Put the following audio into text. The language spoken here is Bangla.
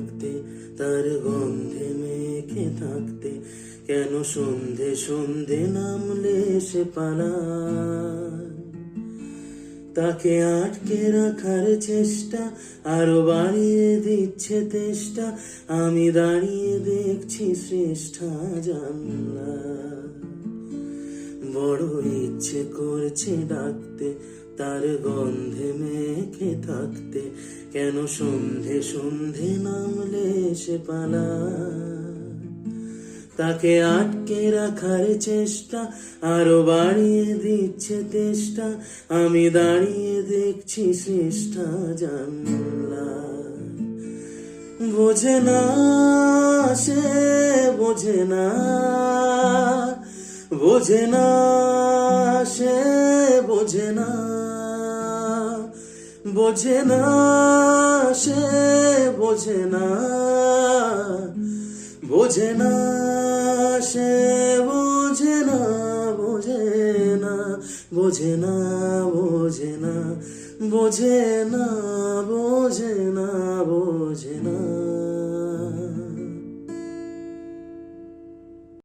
থাকতে, তার গন্ধে মেখে থাকতে, কেন সন্ধে সন্ধে নামলে সে পালায়। তাকে আটকে রাখার চেষ্টা আরো বাড়িয়ে দিচ্ছে তেষ্টা, আমি দাঁড়িয়ে দেখছি শ্রেষ্ঠা জানলা। বড় ইচ্ছে করছে ডাকতে, তার গন্ধে মেখে থাকতে, কেন সন্ধে সন্ধে নামলে সে পালায়। তাকে আটকে রাখার চেষ্টা আরো বাড়িয়ে দিচ্ছে তেষ্টা, আমি দাঁড়িয়ে দেখছি শ্রেষ্ঠা জানলা। বোঝে না সে, বোঝে না, বোঝে না সে, বোঝে না, বোঝে না সে, বোঝে না, বোঝে না সে, বোঝে না, বোঝে না, বোঝে না, বোঝে না, বোঝে না, বোঝে না, বোঝে না।